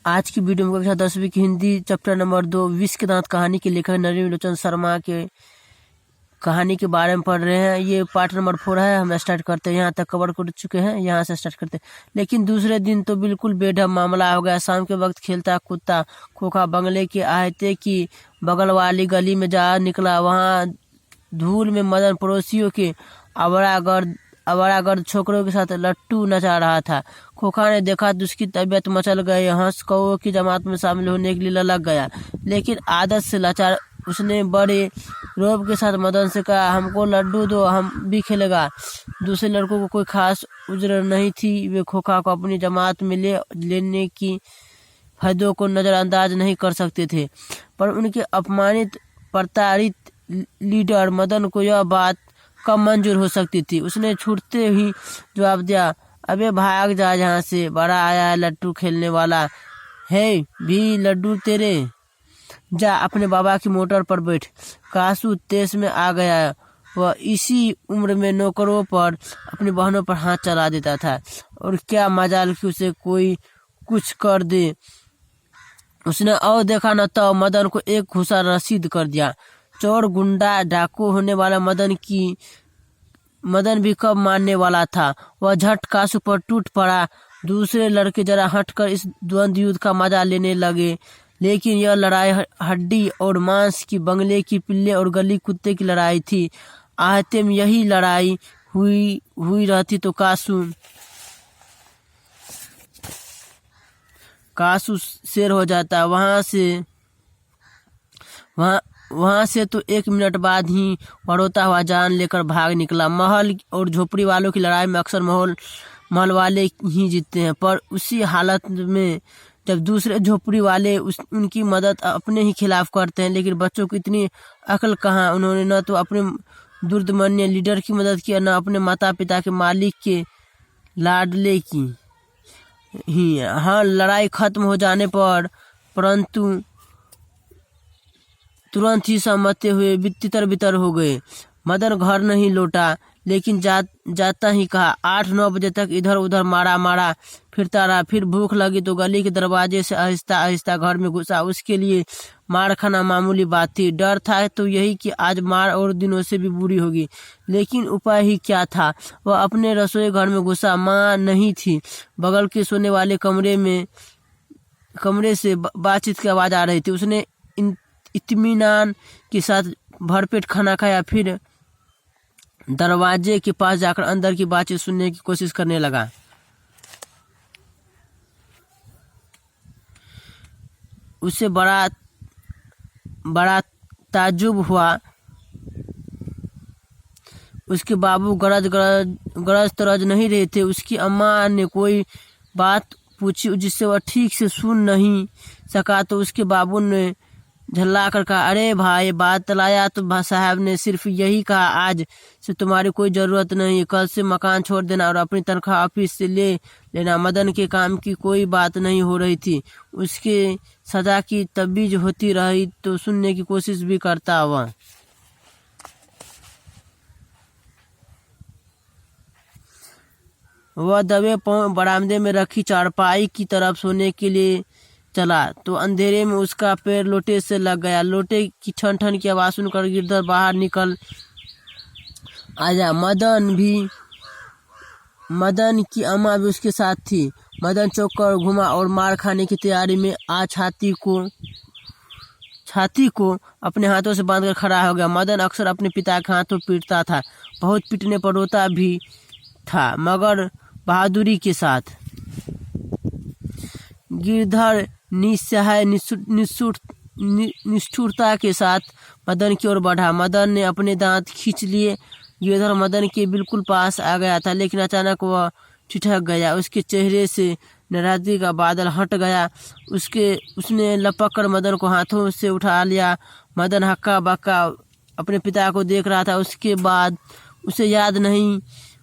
आज की वीडियो में कक्षा 10वीं की हिंदी चैप्टर नंबर 2 विष के दांत कहानी के लेखक नरेंद्र लोचन शर्मा के कहानी के बारे में पढ़ रहे हैं। ये पार्ट नंबर 4 है। हम स्टार्ट करते हैं, यहाँ तक कवर कर चुके हैं, यहाँ से स्टार्ट करते हैं। लेकिन दूसरे दिन तो बिल्कुल बेढब मामला हो गया। शाम के वक्त खेलता कुत्ता खोखा बंगले के आहते की बगल वाली गली में जा निकला। वहाँ धूल में मदन पड़ोसियों के आवारागर्द छोकरों के साथ लट्टू नचा रहा था। खोखा ने देखा तो उसकी तबीयत मचल गई। हंस कौओं की जमात में शामिल होने के लिए ललक गया, लेकिन आदत से लाचार उसने बड़े रोब के साथ मदन से कहा, हमको लड्डू दो, हम भी खेलेगा। दूसरे लड़कों को कोई खास उज्र नहीं थी। वे खोखा को अपनी जमात में लेने की फायदों को नजरअंदाज नहीं कर सकते थे, पर उनके अपमानित प्रताड़ित लीडर मदन को यह बात कम मंजूर हो सकती थी। उसने छूटते ही जवाब दिया, अबे भाग जा यहाँ से, बड़ा आया है लट्टू खेलने वाला है भी लड्डू तेरे। जा अपने बाबा की मोटर पर बैठ। कासू तेज में आ गया। वह इसी उम्र में नौकरों पर अपनी बहनों पर हाथ चला देता था, और क्या मजाल कि उसे कोई कुछ कर दे। उसने और देखा न तो मदन को एक घूसा रसीद कर दिया। चोर गुंडा डाकू होने वाला मदन भी कब मानने वाला था। वह झट कासू पर टूट पड़ा। दूसरे लड़के जरा हटकर इस द्वंद्व युद्ध का मजा लेने लगे, लेकिन यह लड़ाई हड्डी और मांस की, बंगले की पिल्ले और गली कुत्ते की लड़ाई थी। आहते में यही लड़ाई हुई रहती तो कासू शेर हो जाता। वहां से तो 1 मिनट बाद ही रोता हुआ जान लेकर भाग निकला। महल और झोपड़ी वालों की लड़ाई में अक्सर महल वाले ही जीतते हैं, पर उसी हालत में जब दूसरे झोपड़ी वाले उनकी मदद अपने ही खिलाफ करते हैं। लेकिन बच्चों को इतनी अकल कहाँ। उन्होंने न तो अपने दुर्दमन्य लीडर की मदद की, न अपने माता पिता के मालिक के लाडले की ही। हाँ, लड़ाई खत्म हो जाने पर परंतु तुरंत ही सहमते हुए तितर बितर हो गए। मदन घर नहीं लौटा, लेकिन जाता ही कहा, 8-9 बजे तक इधर उधर मारा फिरता रहा। फिर भूख लगी तो गली के दरवाजे से आहिस्ता आहिस्ता घर में घुसा। उसके लिए मार खाना मामूली बात थी। डर था तो यही कि आज मार और दिनों से भी बुरी होगी, लेकिन उपाय ही क्या था। वह अपने रसोई घर में घुसा। माँ नहीं थी। बगल के सोने वाले कमरे से बातचीत की आवाज आ रही थी। उसने इत्मीनान के साथ भरपेट खाना खाया, फिर दरवाजे के पास जाकर अंदर की बातचीत सुनने की कोशिश करने लगा। उसे बड़ा ताज्जुब हुआ। उसके बाबू गरज तरज नहीं रहे थे। उसकी अम्मा ने कोई बात पूछी जिससे वह ठीक से सुन नहीं सका, तो उसके बाबू ने झल्ला कर कहा, अरे भाई, बात तलाया तो साहब ने सिर्फ यही कहा, आज से तुम्हारी कोई जरूरत नहीं, कल से मकान छोड़ देना और अपनी तनख्वाह ऑफिस से ले लेना। मदन के काम की कोई बात नहीं हो रही थी। उसके सजा की तबीज होती रही तो सुनने की कोशिश भी करता। वह दबे पांव बरामदे में रखी चारपाई की तरफ सोने के लिए चला तो अंधेरे में उसका पैर लोटे से लग गया। लोटे की ठन ठन की आवाज सुनकर गिरधर बाहर निकल आया। मदन की अम्मा भी उसके साथ थी। मदन चौक कर घुमा और मार खाने की तैयारी में छाती को अपने हाथों से बांधकर खड़ा हो गया। मदन अक्सर अपने पिता के हाथों पीटता था। बहुत पीटने पर रोता भी था, मगर बहादुरी के साथ। गिरधर निस्सहाय निष्ठुरता के साथ मदन की ओर बढ़ा। मदन ने अपने दांत खींच लिए। गिरधर मदन के बिल्कुल पास आ गया था, लेकिन अचानक वह ठिठक गया। उसके चेहरे से नाराजगी का बादल हट गया। उसने लपक कर मदन को हाथों से उठा लिया। मदन हक्का बक्का अपने पिता को देख रहा था। उसके बाद उसे याद नहीं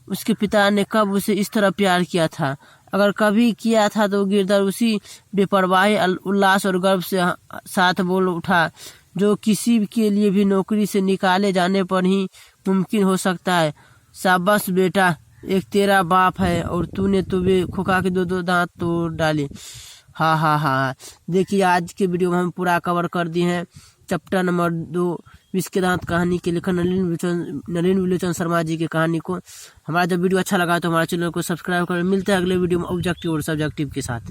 उसके पिता ने कब उसे इस तरह प्यार किया था। अगर कभी किया था तो गिरधर उसी बेपरवाही उल्लास और गर्व से साथ बोल उठा, जो किसी के लिए भी नौकरी से निकाले जाने पर ही मुमकिन हो सकता है। शाबाश बेटा, एक तेरा बाप है और तूने तो वे खोखा के 2 दांत तोड़ डाले। हाँ हाँ हाँ, देखिए आज के वीडियो में हम पूरा कवर कर दिए हैं चैप्टर नंबर 2 विष के दांत कहानी के लेखक नलिन विलोचन शर्मा जी की कहानी को। हमारा जब वीडियो अच्छा लगा तो हमारे चैनल को सब्सक्राइब करें। मिलते हैं अगले वीडियो में ऑब्जेक्टिव और सब्जेक्टिव के साथ।